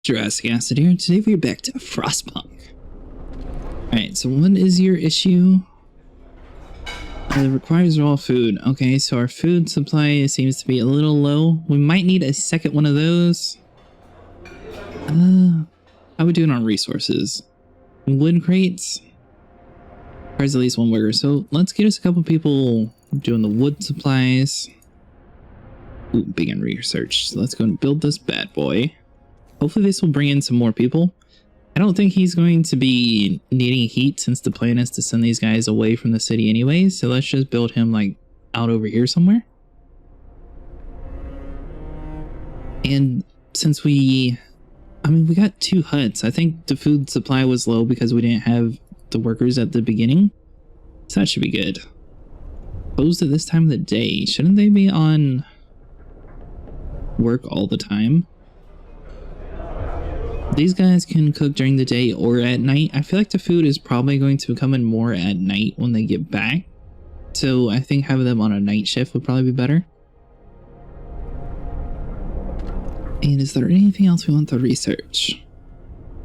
Jurassic Acid here. Today we're back to Frostpunk. Alright, so what is your issue? It requires raw food. Okay, so our food supply seems to be a little low. We might need a second one of those. How we doing on resources? Wood crates? Requires at least one worker. So let's get us a couple people doing the wood supplies. Ooh, begin research. So let's go and build this bad boy. Hopefully this will bring in some more people. I don't think he's going to be needing heat since the plan is to send these guys away from the city anyway. So let's just build him like out over here somewhere. And since we got 2 huts. I think the food supply was low because we didn't have the workers at the beginning. So that should be good. Closed at this time of the day. Shouldn't they be on work all the time? These guys can cook during the day or at night. I feel like the food is probably going to come in more at night when they get back. So I think having them on a night shift would probably be better. And is there anything else we want to research?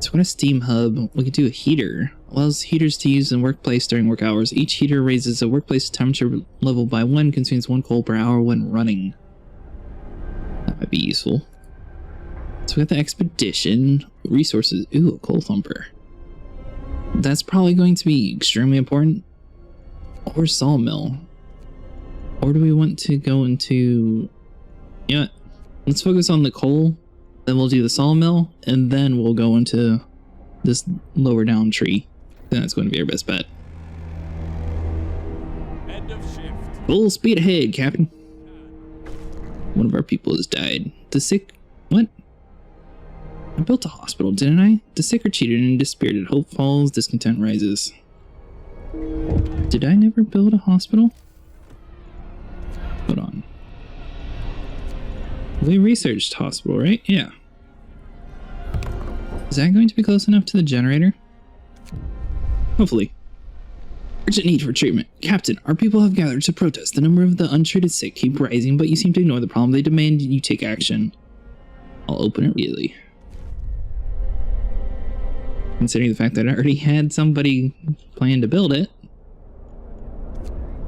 So what a steam hub. We could do a heater. Allows heaters to use in workplace during work hours. Each heater raises a workplace temperature level by 1, consumes 1 coal per hour when running. That might be useful. So we got the expedition, resources, ooh, a coal thumper. That's probably going to be extremely important. Or sawmill. Or do we want to go into, you know what? Let's focus on the coal, then we'll do the sawmill, and then we'll go into this lower down tree. Then that's going to be our best bet. End of shift. Full speed ahead, Captain. One of our people has died. The sick, what? I built a hospital, didn't I? The sick are cheated and dispirited. Hope falls, discontent rises. Did I never build a hospital? Hold on. We researched hospital, right? Yeah. Is that going to be close enough to the generator? Hopefully. Urgent need for treatment. Captain, our people have gathered to protest. The number of the untreated sick keep rising, but you seem to ignore the problem. They demand you take action. I'll open it immediately. Considering the fact that I already had somebody plan to build it.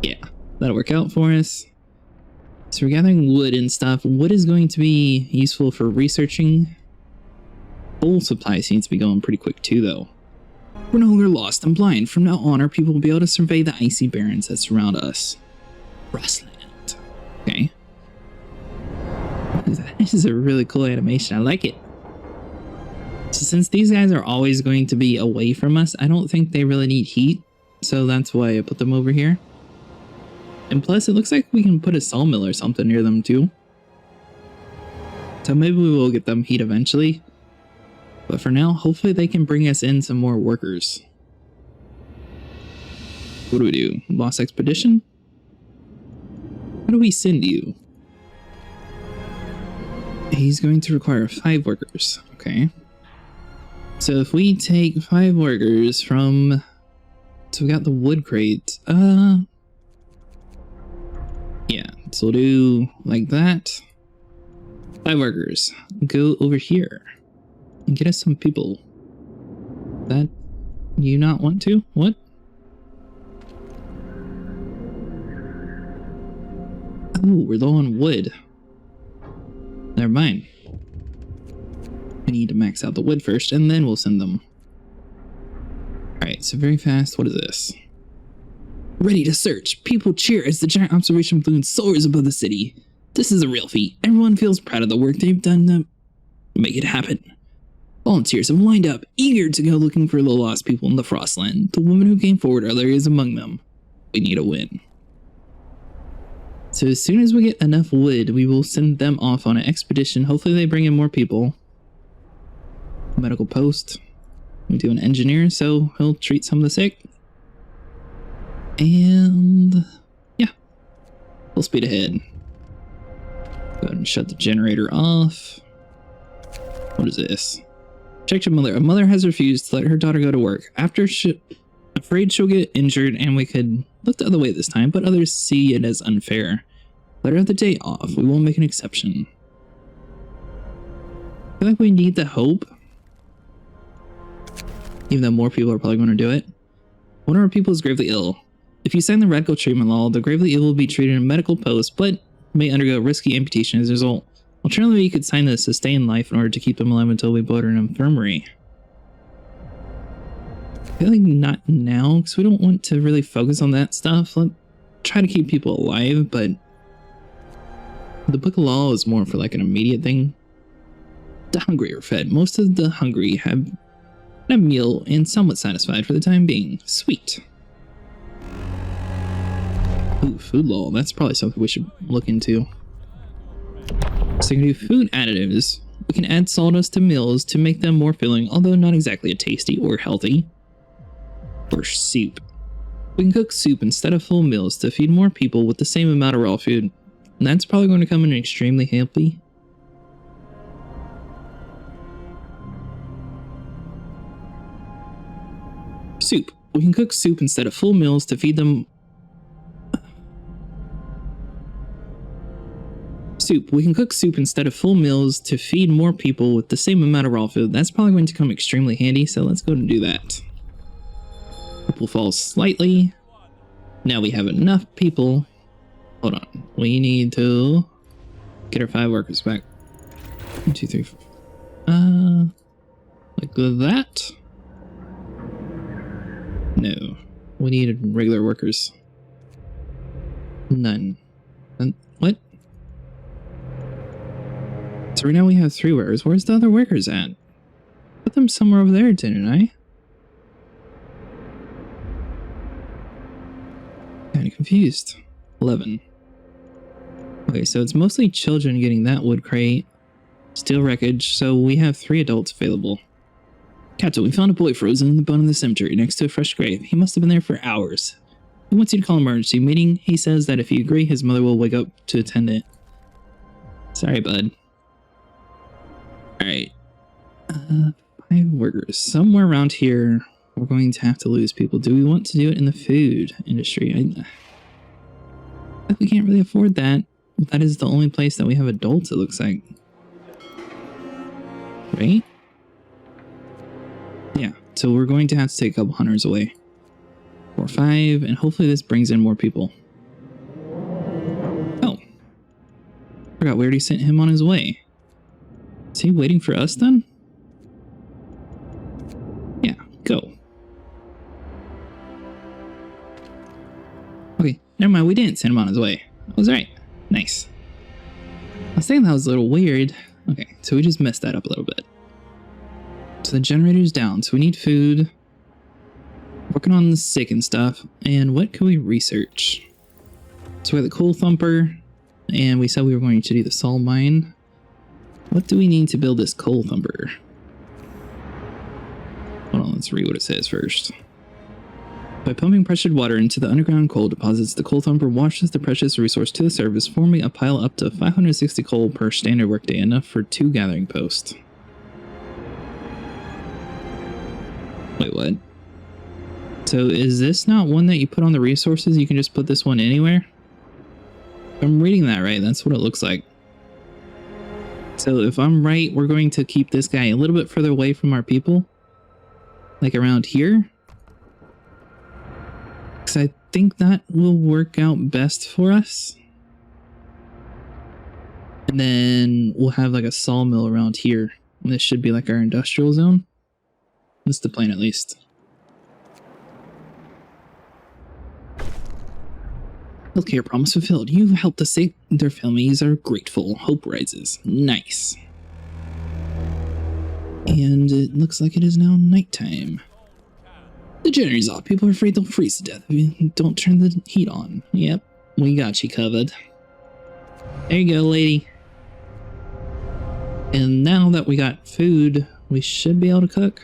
Yeah, that'll work out for us. So we're gathering wood and stuff. Wood is going to be useful for researching. Coal supply seems to be going pretty quick too, though. We're no longer lost and blind. From now on, our people will be able to survey the icy barrens that surround us. Frostland. Okay. That is a really cool animation. I like it. So since these guys are always going to be away from us, I don't think they really need heat. So that's why I put them over here. And plus, it looks like we can put a sawmill or something near them too. So maybe we will get them heat eventually. But for now, hopefully they can bring us in some more workers. What do we do? Lost expedition? How do we send you? He's going to require 5 workers. Okay. So if we take 5 workers from... So we got the wood crate. Yeah, so we'll do like that. 5 workers. Go over here. And get us some people. That you not want to? What? Oh, we're low on wood. Never mind. I need to max out the wood first, and then we'll send them. Alright, so very fast. What is this? Ready to search. People cheer as the giant observation balloon soars above the city. This is a real feat. Everyone feels proud of the work they've done to make it happen. Volunteers have lined up, eager to go looking for the lost people in the Frostland. The woman who came forward earlier is among them. We need a win. So as soon as we get enough wood, we will send them off on an expedition. Hopefully they bring in more people. Medical post. We do an engineer, so he'll treat some of the sick. And yeah, full speed ahead. Go ahead and shut the generator off. What is this? Check your mother. A mother has refused to let her daughter go to work. Afraid she'll get injured, and we could look the other way this time, but others see it as unfair. Let her have the day off. We won't make an exception. I feel like we need the hope even though more people are probably going to do it. One of our people is gravely ill. If you sign the radical treatment law, the gravely ill will be treated in a medical post, but may undergo risky amputation as a result. Alternatively, you could sign the sustain life in order to keep them alive until we build an infirmary. I feel like not now, because we don't want to really focus on that stuff. Let's try to keep people alive, but the book of law is more for like an immediate thing. The hungry are fed. Most of the hungry have a meal and somewhat satisfied for the time being. Sweet. Ooh, food law. That's probably something we should look into. So you can do food additives. We can add sawdust to meals to make them more filling, although not exactly tasty or healthy. Or soup. We can cook soup instead of full meals to feed more people with the same amount of raw food. And that's probably going to come in extremely healthy. Soup. We can cook soup instead of full meals to feed them. Soup. We can cook soup instead of full meals to feed more people with the same amount of raw food. That's probably going to come extremely handy, so let's go and do that. People fall slightly. Now we have enough people. Hold on. We need to get our 5 workers back. 1, 2, 3, 4. Like that. No. We need regular workers. None. What? So right now we have 3 workers. Where's the other workers at? Put them somewhere over there, didn't I? Kinda confused. 11. Okay, so it's mostly children getting that wood crate. Steel wreckage, so we have 3 adults available. Captain, we found a boy frozen in the bone of the cemetery next to a fresh grave. He must have been there for hours. He wants you to call an emergency meeting. He says that if you agree, his mother will wake up to attend it. Sorry, bud. Alright. 5 workers. Somewhere around here, we're going to have to lose people. Do we want to do it in the food industry? We can't really afford that. That is the only place that we have adults, it looks like. Right? Yeah, so we're going to have to take a couple hunters away. 4 or 5, and hopefully this brings in more people. Oh. Forgot we already sent him on his way. Is he waiting for us then? Yeah, go. Okay, never mind, we didn't send him on his way. I was right. Nice. I was thinking that was a little weird. Okay, so we just messed that up a little bit. So the generator's down, so we need food. Working on the sick and stuff. And what can we research? So we have the coal thumper, and we said we were going to do the saw mine. What do we need to build this coal thumper? Hold on, let's read what it says first. By pumping pressured water into the underground coal deposits, the coal thumper washes the precious resource to the surface, forming a pile up to 560 coal per standard workday, enough for 2 gathering posts. Wait, what? So is this not one that you put on the resources? You can just put this one anywhere? If I'm reading that right, that's what it looks like. So if I'm right, we're going to keep this guy a little bit further away from our people. Like around here. Because I think that will work out best for us. And then we'll have like a sawmill around here. And this should be like our industrial zone. That's the plan, at least. Healthcare promise fulfilled. You helped us save their families are grateful. Hope rises. Nice. And it looks like it is now nighttime. The generator's off. People are afraid they'll freeze to death if you don't turn the heat on. Yep, we got you covered. There you go, lady. And now that we got food, we should be able to cook.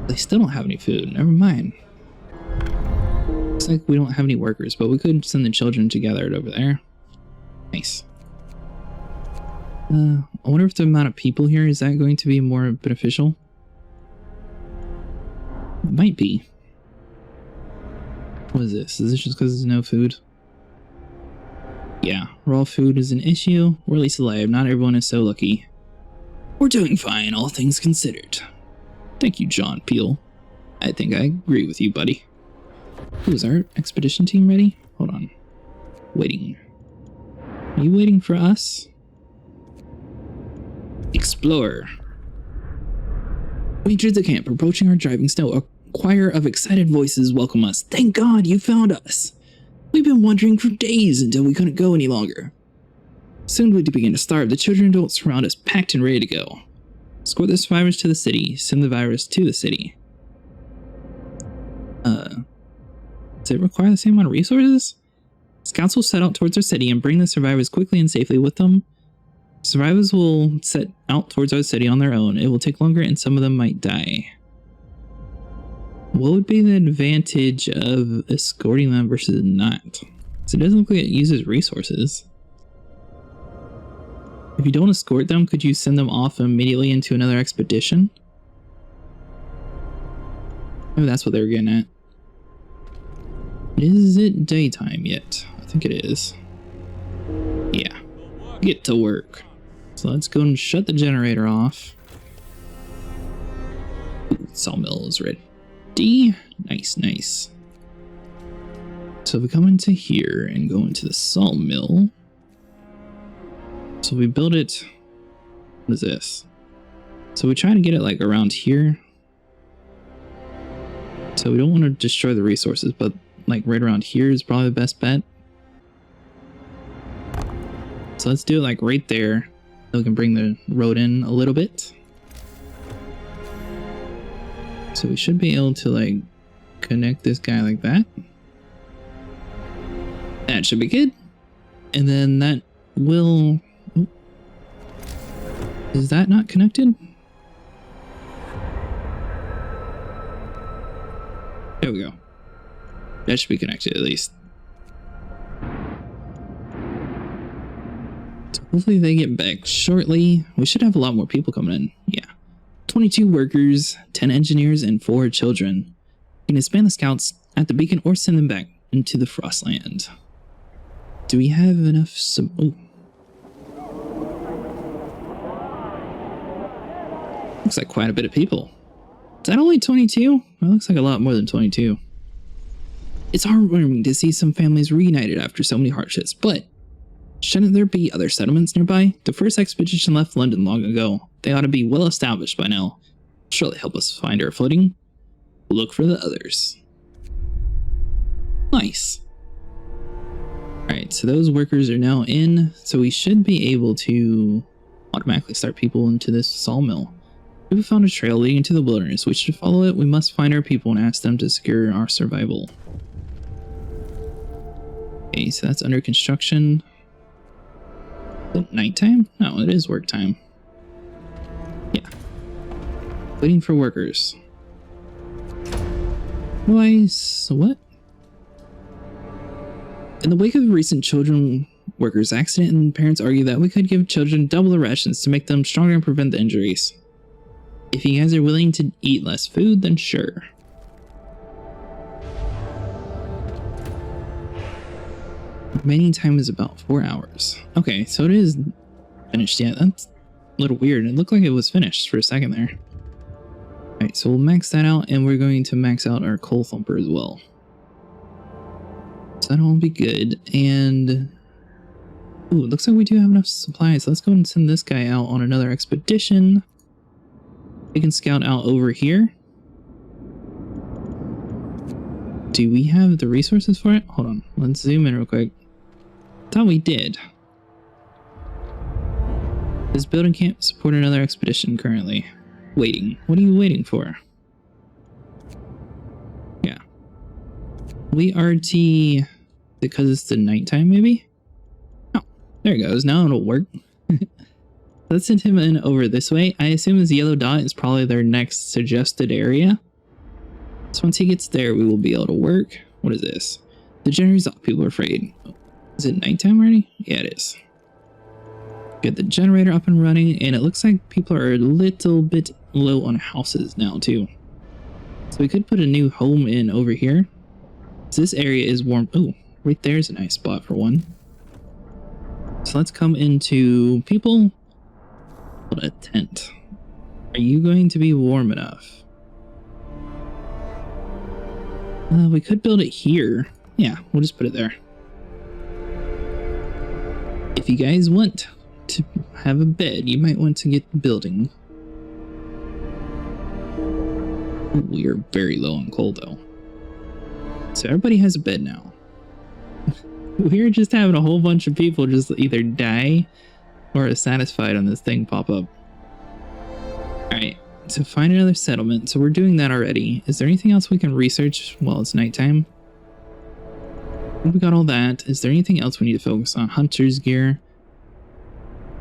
They still don't have any food. Never mind. Looks like we don't have any workers, but we could send the children to gather it over there. Nice. I wonder if the amount of people here, is that going to be more beneficial? It might be. What is this? Is this just because there's no food? Yeah, raw food is an issue. We're at least alive. Not everyone is so lucky. We're doing fine, all things considered. Thank you, John Peel. I think I agree with you, buddy. Ooh, is our expedition team ready? Hold on. Waiting. Are you waiting for us? Explorer. We entered the camp, approaching our driving snow. A choir of excited voices welcome us. Thank God you found us. We've been wandering for days until we couldn't go any longer. Soon we'd begin to starve. The children and adults surround us, packed and ready to go. Escort the survivors to the city. Send the virus to the city. Does it require the same amount of resources? Scouts will set out towards our city and bring the survivors quickly and safely with them. Survivors will set out towards our city on their own. It will take longer and some of them might die. What would be the advantage of escorting them versus not? Because it doesn't look like it uses resources. If you don't escort them, could you send them off immediately into another expedition? Maybe that's what they were getting at. Is it daytime yet? I think it is. Yeah. Get to work. So let's go and shut the generator off. Ooh, Sawmill is ready. Nice, nice. So we come into here and go into the Sawmill. So we build it. What is this? So we try to get it like around here. So we don't want to destroy the resources, but like right around here is probably the best bet. So let's do it like right there. We can bring the road in a little bit. So we should be able to like connect this guy like that. That should be good. And then that will... Oh. Is that not connected? There we go. That should be connected at least. So hopefully they get back shortly. We should have a lot more people coming in. Yeah. 22 workers, 10 engineers, and 4 children. You can expand the scouts at the beacon or send them back into the Frostland. Do we have enough oh. Looks like quite a bit of people. Is that only 22? That looks like a lot more than 22. It's heartwarming to see some families reunited after so many hardships, but shouldn't there be other settlements nearby? The first expedition left London long ago. They ought to be well established by now. Surely help us find our footing. We'll look for the others. Nice. Alright, so those workers are now in, so we should be able to automatically start people into this sawmill. We have found a trail leading into the wilderness. We should follow it. We must find our people and ask them to secure our survival. Okay, so that's under construction. Is it nighttime? No, it is work time. Yeah. Waiting for workers. What? In the wake of the recent children workers accident, and parents argue that we could give children double the rations to make them stronger and prevent the injuries. If you guys are willing to eat less food, then sure. Remaining time is about 4 hours. Okay, so it is finished yet. That's a little weird. It looked like it was finished for a second there. Alright, so we'll max that out, and we're going to max out our coal thumper as well. So that'll all be good. And ooh, it looks like we do have enough supplies. Let's go and send this guy out on another expedition. We can scout out over here. Do we have the resources for it? Hold on, let's zoom in real quick. Thought we did. This building can't support another expedition currently. Waiting. What are you waiting for? Yeah. We RT because it's the nighttime, maybe? Oh, there it goes. Now it'll work. Let's send him in over this way. I assume this yellow dot is probably their next suggested area. So once he gets there, we will be able to work. What is this? The generator's off. People are afraid. Is it nighttime already? Yeah, it is. Get the generator up and running, and it looks like people are a little bit low on houses now too. So we could put a new home in over here. So this area is warm. Oh, right there's a nice spot for one. So let's come into people. Put a tent. Are you going to be warm enough? We could build it here. Yeah, we'll just put it there. If you guys want to have a bed, you might want to get the building. We are very low on coal, though. So everybody has a bed now. We're just having a whole bunch of people just either die or are satisfied on this thing pop up. Alright, so find another settlement. So we're doing that already. Is there anything else we can research while it's nighttime? We got all that. Is there anything else we need to focus on? Hunter's gear.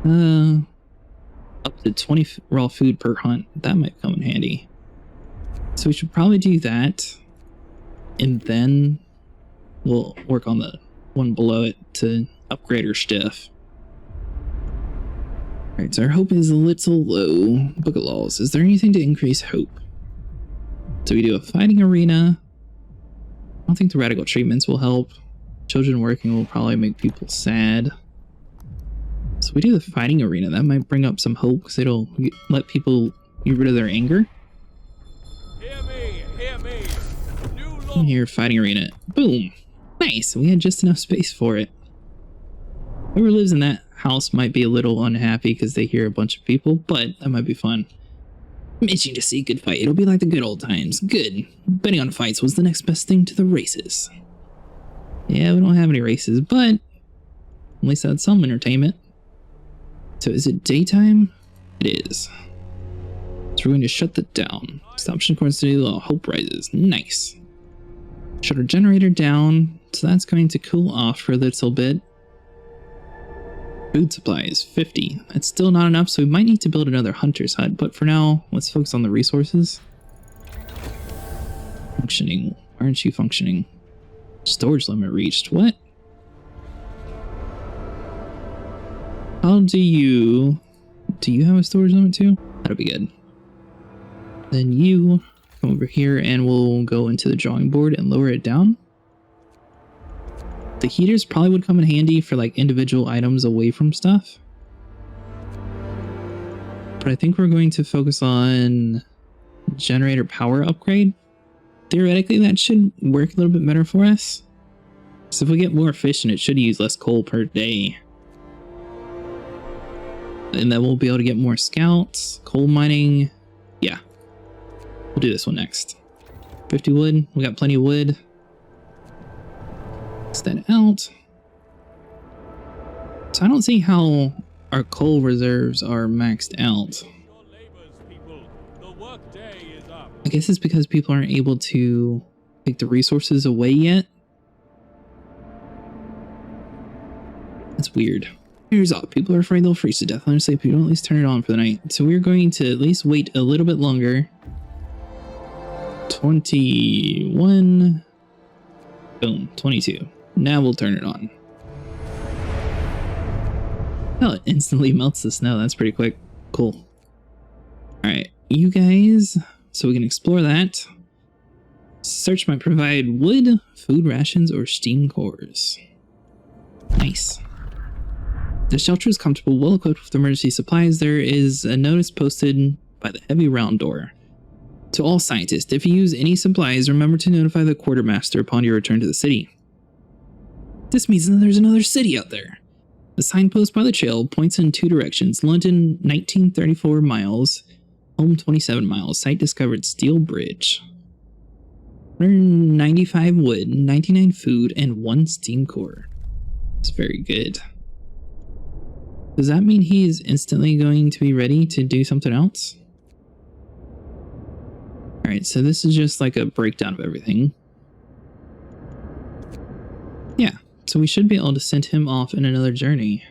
Up to 20 raw food per hunt. That might come in handy. So we should probably do that. And then we'll work on the one below it to upgrade our stuff. Alright, so our hope is a little low. Book of laws. Is there anything to increase hope? So we do a fighting arena. I don't think the radical treatments will help. Children working will probably make people sad. So we do the fighting arena. That might bring up some hope because it'll let people get rid of their anger. Hear me, hear me. New law. In here, fighting arena. Boom. Nice. We had just enough space for it. Whoever lives in that house might be a little unhappy because they hear a bunch of people, but that might be fun. I'm itching to see a good fight. It'll be like the good old times. Good. Betting on fights was the next best thing to the races. Yeah, we don't have any races, but at least that's some entertainment. So is it daytime? It is. So we're going to shut that down. Stop according to the law. Hope rises. Nice. Shut our generator down. So that's going to cool off for a little bit. Food supply is 50. That's still not enough, so we might need to build another hunter's hut. But for now, let's focus on the resources. Functioning. Why aren't you functioning? Storage limit reached. What? How do you have a storage limit too? That'll be good. Then you come over here and we'll go into the drawing board and lower it down. The heaters probably would come in handy for like individual items away from stuff. But I think we're going to focus on generator power upgrade. Theoretically, that should work a little bit better for us. So if we get more efficient, it should use less coal per day. And then we'll be able to get more scouts, coal mining. Yeah. We'll do this one next. 50 wood. We got plenty of wood. Extend out. So I don't see how our coal reserves are maxed out. I guess it's because people aren't able to take the resources away yet. That's weird. Here's off. People are afraid they'll freeze to death. Honestly, if you don't at least turn it on for the night. So we're going to at least wait a little bit longer. 21. Boom. 22. Now we'll turn it on. Oh, it instantly melts the snow. That's pretty quick. Cool. Alright, you guys. So we can explore that. Search might provide wood, food rations, or steam cores. Nice. The shelter is comfortable, well equipped with emergency supplies. There is a notice posted by the heavy round door. To all scientists, if you use any supplies, remember to notify the quartermaster upon your return to the city. This means that there's another city out there. The signpost by the trail points in two directions. London, 1934 miles. Home, 27 miles. Site discovered steel bridge. 195 wood, 99 food, and 1 steam core. That's very good. Does that mean he is instantly going to be ready to do something else? Alright, so this is just like a breakdown of everything. Yeah, so we should be able to send him off in another journey.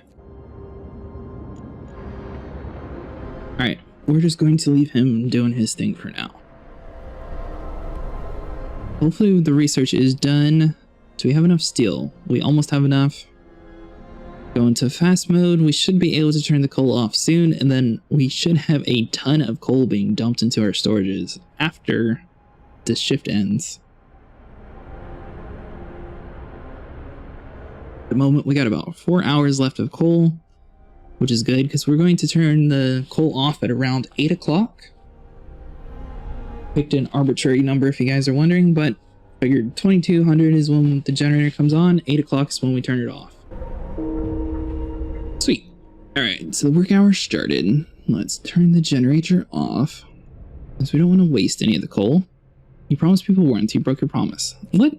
Alright, we're just going to leave him doing his thing for now. Hopefully the research is done. Do we have enough steel? We almost have enough. Go into fast mode. We should be able to turn the coal off soon, and then we should have a ton of coal being dumped into our storages after this shift ends. At the moment, we got about 4 hours left of coal, which is good because we're going to turn the coal off at around 8 o'clock. Picked an arbitrary number if you guys are wondering, but Figured 2200 is when the generator comes on, 8 o'clock is when we turn it off. Sweet. Alright, so the work hour started. Let's turn the generator off, because we don't want to waste any of the coal. You promised people weren't, you broke your promise. What?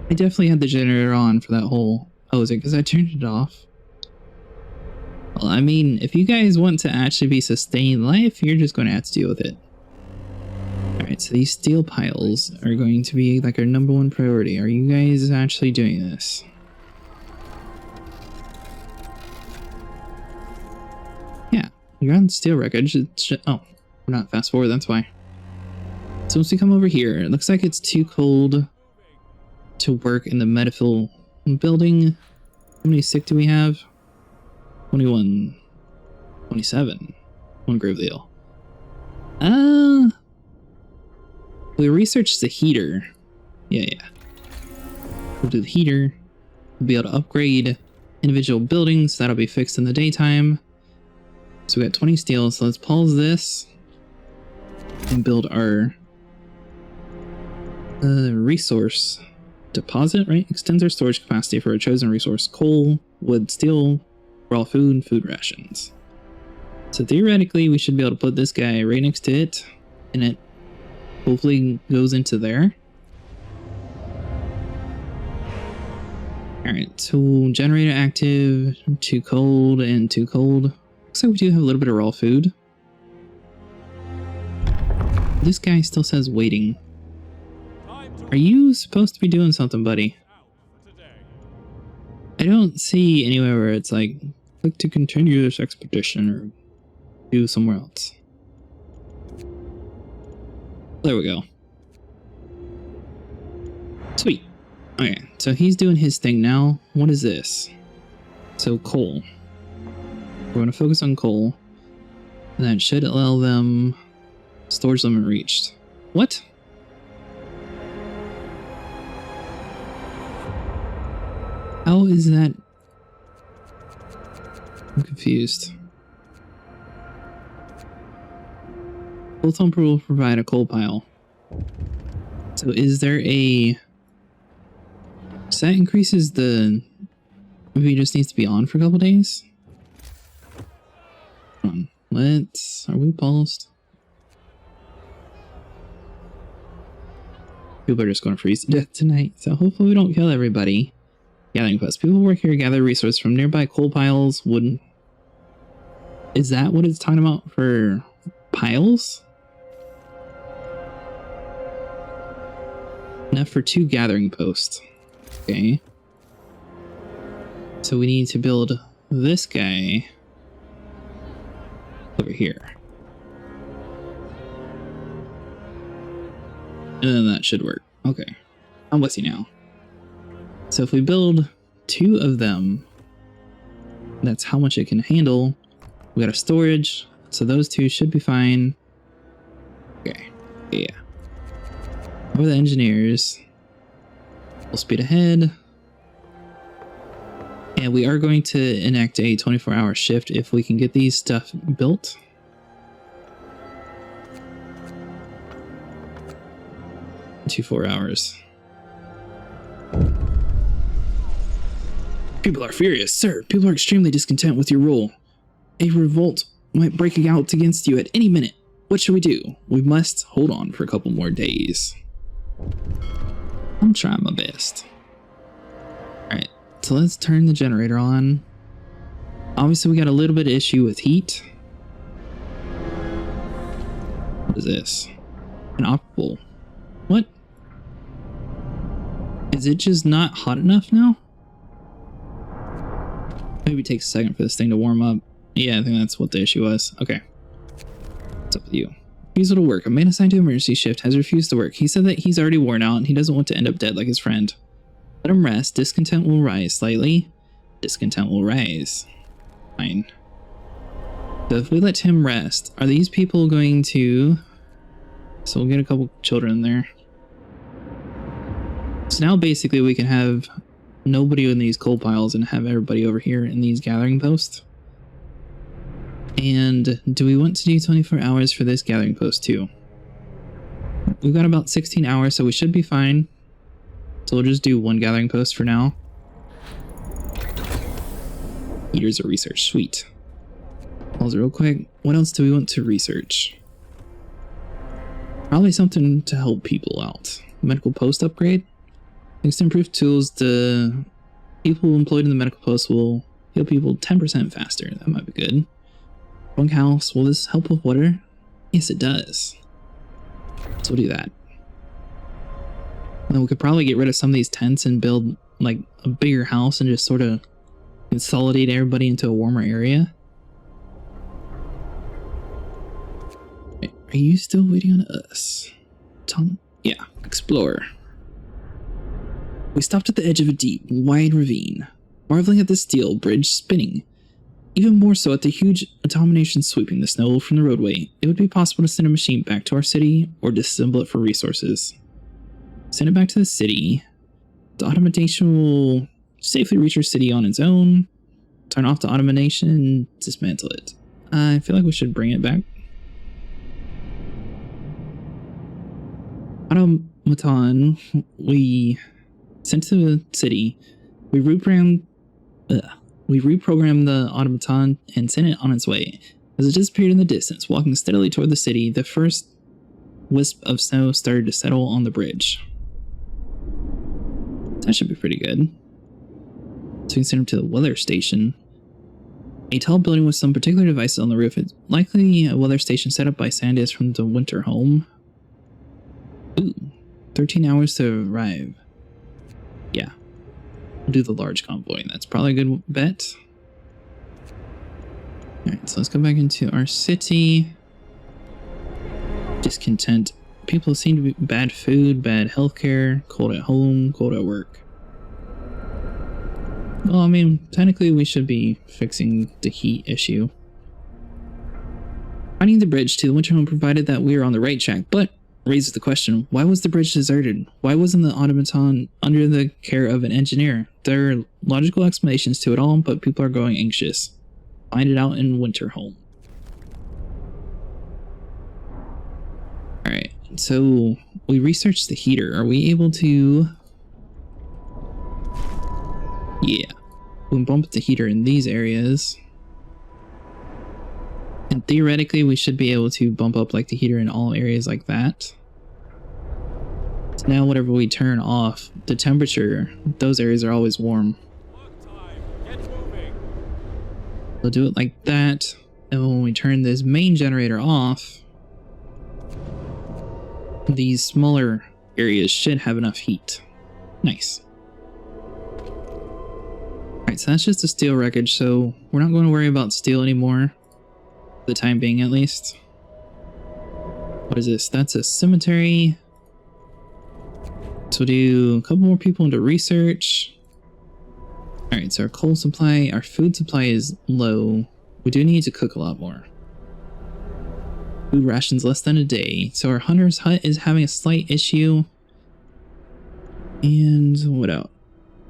I definitely had the generator on for that whole... Oh, is it because I turned it off? Well, I mean, if you guys want to actually be sustained life, you're just going to have to deal with it. Alright, so these steel piles are going to be like our #1 priority. Are you guys actually doing this? Yeah, you're on steel wreckage. Oh, we're not fast forward, that's why. So once we come over here, it looks like it's too cold to work in the medical building. How many sick do we have? 21. 27. One gravely ill. We researched the heater. Yeah. We'll do the heater. We'll be able to upgrade individual buildings. That'll be fixed in the daytime. So we got 20 steel. So let's pause this and build our resource deposit, right? Extends our storage capacity for a chosen resource. Coal, wood, steel, raw food, food rations. So theoretically, we should be able to put this guy right next to it, and it hopefully goes into there. Alright, so generator active, too cold, and too cold. Looks like we do have a little bit of raw food. This guy still says waiting. Are you supposed to be doing something, buddy? I don't see anywhere where it's like, click to continue this expedition or do somewhere else. There we go. Sweet. Okay, so he's doing his thing now. What is this? So coal. We're going to focus on coal. And that should allow them... Storage limit reached. What? How is that? I'm confused. Full thumper will provide a coal pile. So is there a... So that increases the... Maybe it just needs to be on for a couple days? Hold on. Let's... Are we paused? People are just going to freeze to death tonight, so hopefully we don't kill everybody. Gathering posts. People work here, gather resources from nearby coal piles, wood... Is that what it's talking about for piles? Enough for 2 gathering posts. Okay. So we need to build this guy over here. And then that should work. Okay. I'm with you now. So if we build 2 of them, that's how much it can handle. We got a storage, so those 2 should be fine. Okay. Yeah. Over the engineers. Full speed ahead. And we are going to enact a 24-hour shift if we can get these stuff built. To 4 hours. People are furious, sir. People are extremely discontent with your rule. A revolt might break out against you at any minute. What should we do? We must hold on for a couple more days. I'm trying my best. Alright, so let's turn the generator on. Obviously, we got a little bit of issue with heat. What is this? Inoperable. What? Is it just not hot enough now? Maybe it takes a second for this thing to warm up. Yeah, I think that's what the issue was. Okay. What's up with you? Refusal to work. A man assigned to emergency shift has refused to work. He said that he's already worn out and he doesn't want to end up dead like his friend. Let him rest. Discontent will rise slightly. Discontent will rise. Fine. So if we let him rest, are these people going to... So we'll get a couple children in there. So now basically we can have nobody in these coal piles and have everybody over here in these gathering posts. And do we want to do 24 hours for this gathering post too? we've got about 16 hours, so we should be fine. So we'll just do one gathering post for now. Heaters of research, sweet. Pause real quick. What else do we want to research? Probably something to help people out. Medical post upgrade. Thanks to improved tools, the people employed in the medical post will heal people 10% faster. That might be good. Bunkhouse. Will this help with water? Yes, it does. So we'll do that. And then we could probably get rid of some of these tents and build like a bigger house and just sort of consolidate everybody into a warmer area. Are you still waiting on us? Tom? Yeah, explorer. We stopped at the edge of a deep, wide ravine, marveling at the steel bridge spinning. Even more so at the huge abomination sweeping the snow from the roadway. It would be possible to send a machine back to our city or disassemble it for resources. Send it back to the city. The automation will safely reach our city on its own. Turn off the automation and dismantle it. I feel like we should bring it back. Automaton we sent to the city. We reprogrammed the automaton and sent it on its way. As it disappeared in the distance, walking steadily toward the city, the first wisp of snow started to settle on the bridge. That should be pretty good. So we can send him to the weather station. A tall building with some particular devices on the roof. It's likely a weather station set up by Sandus from the winter home. Ooh, 13 hours to arrive. Yeah, we'll do the large convoy. That's probably a good bet. Alright, so let's go back into our city. Discontent. People seem to be bad food, bad healthcare, cold at home, cold at work. Well, I mean, technically we should be fixing the heat issue. Finding the bridge to the winter home provided that we are on the right track, but raises the question, why was the bridge deserted? Why wasn't the automaton under the care of an engineer? There are logical explanations to it all, but people are growing anxious. Find it out in Winterholm. Alright, so we researched the heater. Are we able to... Yeah. We can bump the heater in these areas. And theoretically, we should be able to bump up like the heater in all areas like that. So now whatever we turn off, the temperature, those areas are always warm. We'll do it like that. And when we turn this main generator off, these smaller areas should have enough heat. Nice. Alright, so that's just the steel wreckage, so we're not going to worry about steel anymore. For the time being, at least. What is this? That's a cemetery. So we'll do a couple more people into research. Alright, so our coal supply, our food supply is low. We do need to cook a lot more. Food rations less than a day. So our hunter's hut is having a slight issue. And what else?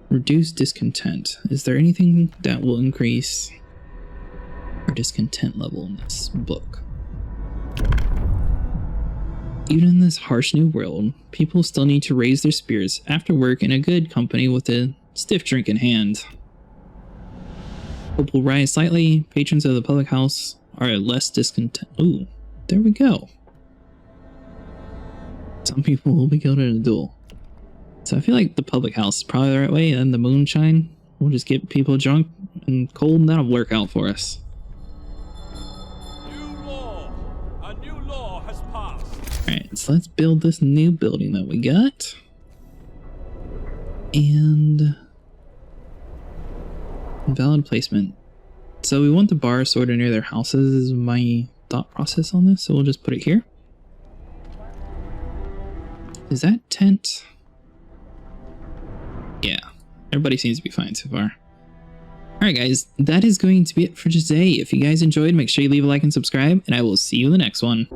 Reduce discontent. Is there anything that will increase our discontent level in this book? Even in this harsh new world, people still need to raise their spirits after work in a good company with a stiff drink in hand. Hope will rise slightly. Patrons of the public house are less discontent. Ooh, there we go. Some people will be killed in a duel. So I feel like the public house is probably the right way, and the moonshine. We'll just get people drunk and cold, and that'll work out for us. New law. A new law has passed. Alright, so let's build this new building that we got. And... valid placement. So we want the bar sort of near their houses is my thought process on this, so we'll just put it here. Is that tent? Yeah, everybody seems to be fine so far. Alright guys, that is going to be it for today. If you guys enjoyed, make sure you leave a like and subscribe, and I will see you in the next one.